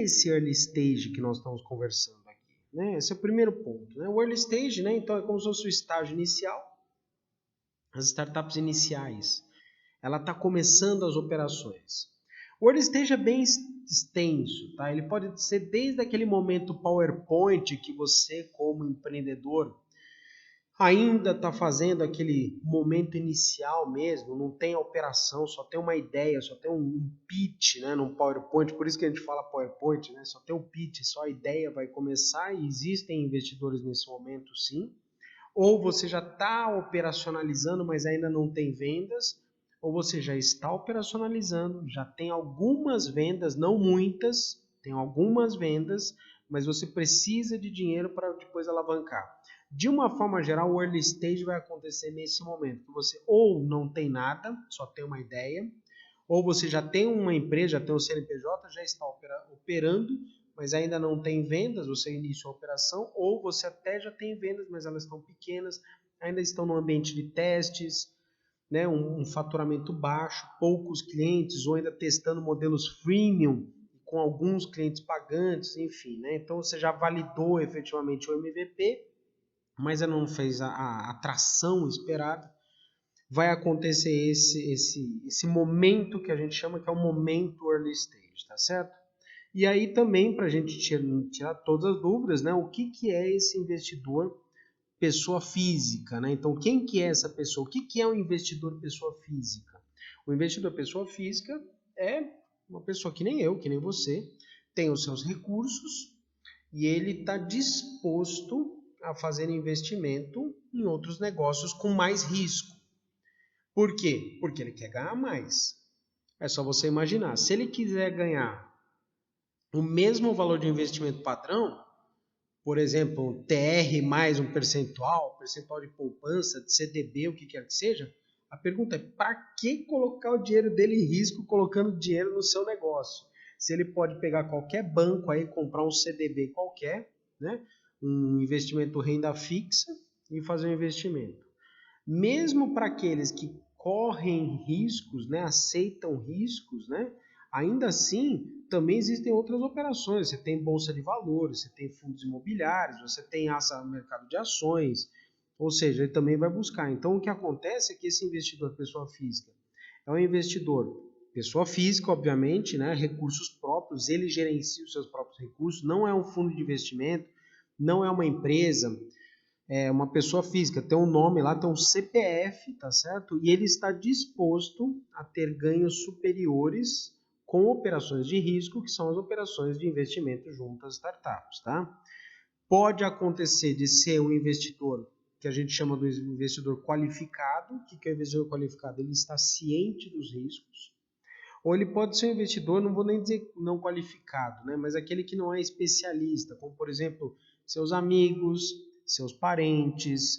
esse early stage que nós estamos conversando aqui, né? Esse é o primeiro ponto, né? O early stage, né? Então é como se fosse o estágio inicial, as startups iniciais. Ela está começando as operações. O early stage é bem extenso, tá? Ele pode ser desde aquele momento PowerPoint que você, como empreendedor, ainda está fazendo aquele momento inicial mesmo, não tem a operação, só tem uma ideia, só tem um pitch, né, num PowerPoint, por isso que a gente fala PowerPoint, né, só tem o pitch, só a ideia vai começar e existem investidores nesse momento sim, ou você já está operacionalizando, mas ainda não tem vendas, ou você já está operacionalizando, já tem algumas vendas, não muitas, tem algumas vendas, mas você precisa de dinheiro para depois alavancar. De uma forma geral, o early stage vai acontecer nesse momento, que você ou não tem nada, só tem uma ideia, ou você já tem uma empresa, já tem um CNPJ, já está operando, mas ainda não tem vendas, você iniciou a operação, ou você até já tem vendas, mas elas estão pequenas, ainda estão no ambiente de testes, né, um faturamento baixo, poucos clientes, ou ainda testando modelos freemium, com alguns clientes pagantes, enfim. Né? Então você já validou efetivamente o MVP, mas ainda não fez a atração esperada. Vai acontecer esse momento que a gente chama que é o momento early stage, tá certo? E aí também, para a gente tirar todas as dúvidas, né, o que é esse investidor pessoa física, né? Então, quem que é essa pessoa? O que é um investidor pessoa física? O investidor pessoa física é uma pessoa que nem eu, que nem você, tem os seus recursos e ele está disposto a fazer investimento em outros negócios com mais risco. Por quê? Porque ele quer ganhar mais. É só você imaginar. Se ele quiser ganhar o mesmo valor de investimento padrão, por exemplo, um TR mais um percentual de poupança, de CDB, o que quer que seja, a pergunta é, para que colocar o dinheiro dele em risco colocando dinheiro no seu negócio? Se ele pode pegar qualquer banco aí, comprar um CDB qualquer, né? Um investimento renda fixa e fazer um investimento. Mesmo para aqueles que correm riscos, né, aceitam riscos, né, ainda assim, também existem outras operações. Você tem bolsa de valores, você tem fundos imobiliários, você tem mercado de ações, ou seja, ele também vai buscar. Então, o que acontece é que esse investidor pessoa física é um investidor pessoa física, obviamente, né, recursos próprios, ele gerencia os seus próprios recursos, não é um fundo de investimento, não é uma empresa, é uma pessoa física, tem um nome lá, tem um CPF, tá certo? E ele está disposto a ter ganhos superiores com operações de risco, que são as operações de investimento junto às startups, tá? Pode acontecer de ser um investidor que a gente chama do investidor qualificado. O que é o investidor qualificado? Ele está ciente dos riscos. Ou ele pode ser um investidor, não vou nem dizer não qualificado, né? Mas aquele que não é especialista, como por exemplo, seus amigos, seus parentes,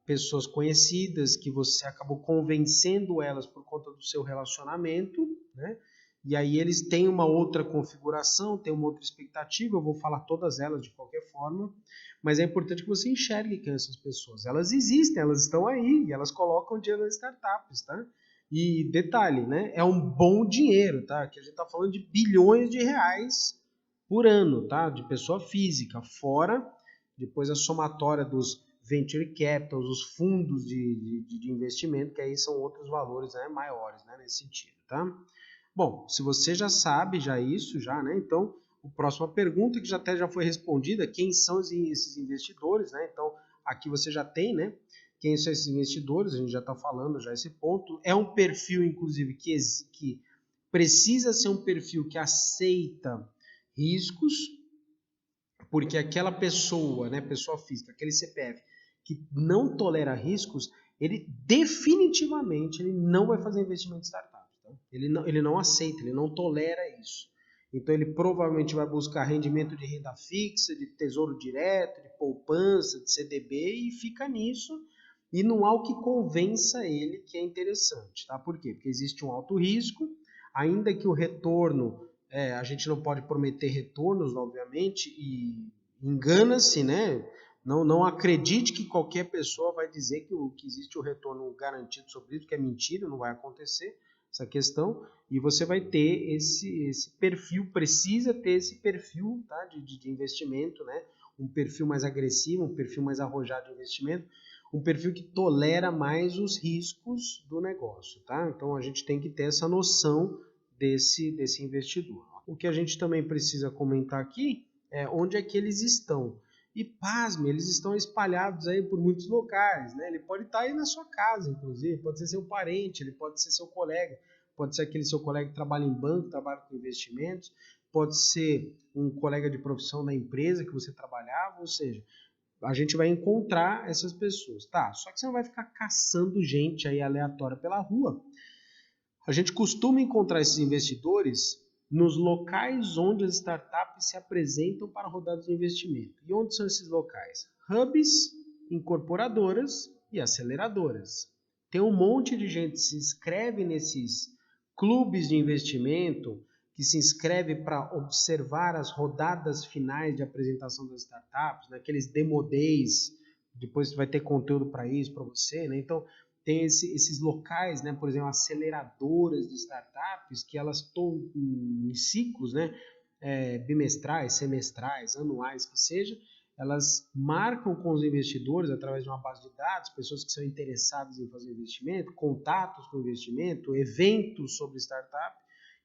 pessoas conhecidas que você acabou convencendo elas por conta do seu relacionamento, né? E aí eles têm uma outra configuração, têm uma outra expectativa, eu vou falar todas elas de qualquer forma, mas é importante que você enxergue quem são essas pessoas. Elas existem, elas estão aí, e elas colocam dinheiro nas startups, tá? E detalhe, né? É um bom dinheiro, tá? Que a gente está falando de bilhões de reais por ano, tá? De pessoa física, fora depois a somatória dos venture capitals, os fundos de investimento, que aí são outros valores, né, maiores, né, nesse sentido, tá? Bom, se você já sabe já isso, já, né? Então, a próxima pergunta que já até já foi respondida, quem são esses investidores, né? Então, aqui você já tem, né? Quem são esses investidores, a gente já está falando já esse ponto. É um perfil, inclusive, que precisa ser um perfil que aceita riscos, porque aquela pessoa, né, pessoa física, aquele CPF, que não tolera riscos, ele definitivamente ele não vai fazer investimento em startup. Tá? Ele não aceita, ele não tolera isso. Então ele provavelmente vai buscar rendimento de renda fixa, de tesouro direto, de poupança, de CDB e fica nisso. E não há o que convença ele que é interessante. Tá? Por quê? Porque existe um alto risco, ainda que o retorno, a gente não pode prometer retornos, obviamente, e engana-se, né? Não acredite que qualquer pessoa vai dizer que existe um retorno garantido sobre isso, que é mentira, não vai acontecer. essa questão, e você vai ter esse perfil, precisa ter esse perfil, tá, de investimento, né? Um perfil mais agressivo, um perfil mais arrojado de investimento, um perfil que tolera mais os riscos do negócio, tá? Então a gente tem que ter essa noção desse investidor. O que a gente também precisa comentar aqui é onde é que eles estão. E pasme, eles estão espalhados aí por muitos locais, né? Ele pode estar aí na sua casa, inclusive, pode ser seu parente, ele pode ser seu colega, pode ser aquele seu colega que trabalha em banco, trabalha com investimentos, pode ser um colega de profissão da empresa que você trabalhava, ou seja, a gente vai encontrar essas pessoas. Tá, só que você não vai ficar caçando gente aí aleatória pela rua. A gente costuma encontrar esses investidores nos locais onde as startups se apresentam para rodadas de investimento. E onde são esses locais? Hubs, incorporadoras e aceleradoras. Tem um monte de gente que se inscreve nesses clubes de investimento, que se inscreve para observar as rodadas finais de apresentação das startups, naqueles demo days, depois vai ter conteúdo para isso, para você, né? Então, tem esses locais, né? Por exemplo, aceleradoras de startups, que elas estão em ciclos, né? Bimestrais, semestrais, anuais, que seja, elas marcam com os investidores através de uma base de dados, pessoas que são interessadas em fazer investimento, contatos com investimento, eventos sobre startup,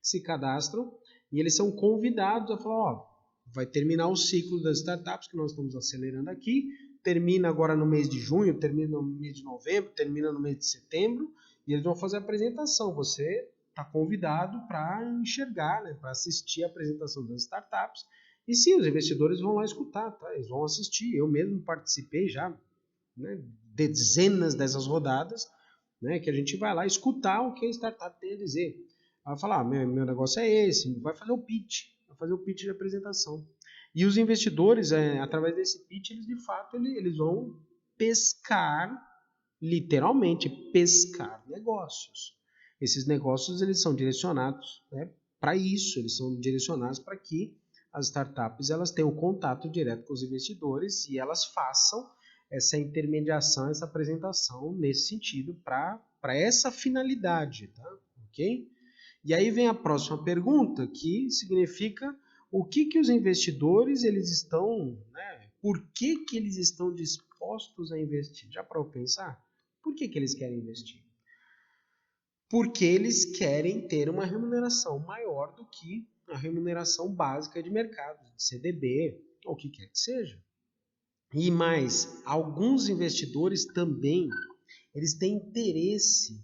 que se cadastram e eles são convidados a falar, ó, vai terminar o ciclo das startups que nós estamos acelerando aqui, termina agora no mês de junho, termina no mês de novembro, termina no mês de setembro, e eles vão fazer a apresentação. Você está convidado para enxergar, né, para assistir a apresentação das startups. E sim, os investidores vão lá escutar, tá? Eles vão assistir. Eu mesmo participei já, né, dezenas dessas rodadas, né, que a gente vai lá escutar o que a startup tem a dizer. Vai falar, meu negócio é esse, vai fazer o pitch de apresentação. E os investidores, através desse pitch, eles de fato eles vão pescar, literalmente pescar negócios. Esses negócios eles são direcionados, né, para isso, eles são direcionados para que as startups elas tenham contato direto com os investidores e elas façam essa intermediação, essa apresentação nesse sentido, para essa finalidade, tá? Ok? E aí vem a próxima pergunta, que significa o que os investidores eles estão, né, por que eles estão dispostos a investir? Já parou para pensar? Por que eles querem investir? Porque eles querem ter uma remuneração maior do que a remuneração básica de mercado, de CDB, ou o que quer que seja. E mais, alguns investidores também, eles têm interesse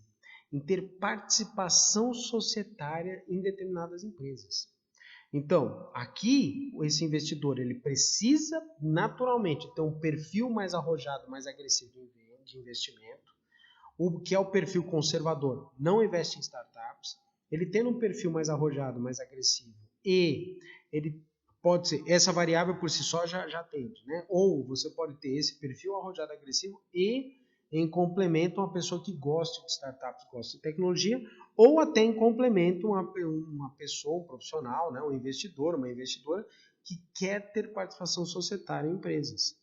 em ter participação societária em determinadas empresas. Então, aqui, esse investidor, ele precisa naturalmente ter um perfil mais arrojado, mais agressivo de investimento. O que é o perfil conservador? Não investe em startups. Ele tendo um perfil mais arrojado, mais agressivo, e ele pode ser, essa variável por si só já atende, né? Ou você pode ter esse perfil arrojado agressivo e em complemento uma pessoa que gosta de startups, gosta de tecnologia, ou até em complemento uma pessoa, um profissional, né? Um investidor, uma investidora que quer ter participação societária em empresas.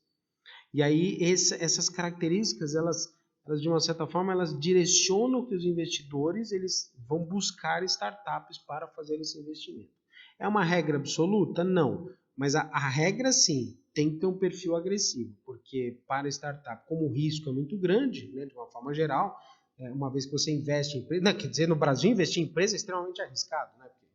E aí essas características, elas de uma certa forma, elas direcionam que os investidores eles vão buscar startups para fazer esse investimento. É uma regra absoluta? Não. Mas a regra, sim, tem que ter um perfil agressivo, porque para startup, como o risco é muito grande, né, de uma forma geral, uma vez que você investe em empresa, não, quer dizer, no Brasil, investir em empresa é extremamente arriscado, né? Porque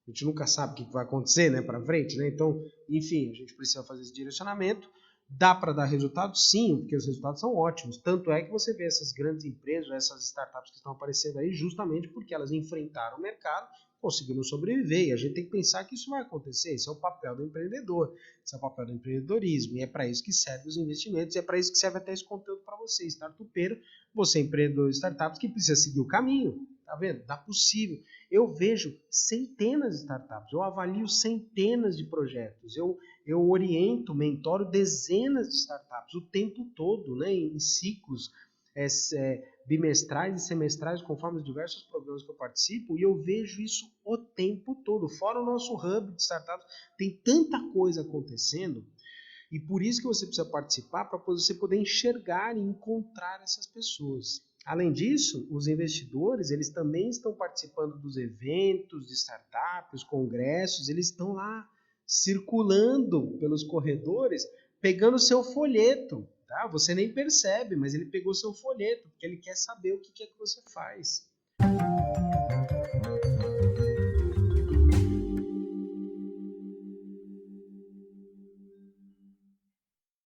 a gente nunca sabe o que vai acontecer, né, para frente, né? Então, enfim, a gente precisa fazer esse direcionamento. Dá para dar resultado? Sim, porque os resultados são ótimos. Tanto é que você vê essas grandes empresas, essas startups que estão aparecendo aí, justamente porque elas enfrentaram o mercado, conseguiram sobreviver. E a gente tem que pensar que isso vai acontecer. Esse é o papel do empreendedor, esse é o papel do empreendedorismo. E é para isso que servem os investimentos, e é para isso que serve até esse conteúdo para você, startupeiro, você empreendedor de startups que precisa seguir o caminho. Tá vendo? Dá possível. Eu vejo centenas de startups, eu avalio centenas de projetos, eu oriento, mentoro dezenas de startups o tempo todo, né, em ciclos bimestrais e semestrais, conforme os diversos programas que eu participo, e eu vejo isso o tempo todo. Fora o nosso hub de startups, tem tanta coisa acontecendo, e por isso que você precisa participar, para você poder enxergar e encontrar essas pessoas. Além disso, os investidores, eles também estão participando dos eventos de startups, congressos, eles estão lá circulando pelos corredores, pegando seu folheto, tá? Você nem percebe, mas ele pegou seu folheto, porque ele quer saber o que é que você faz.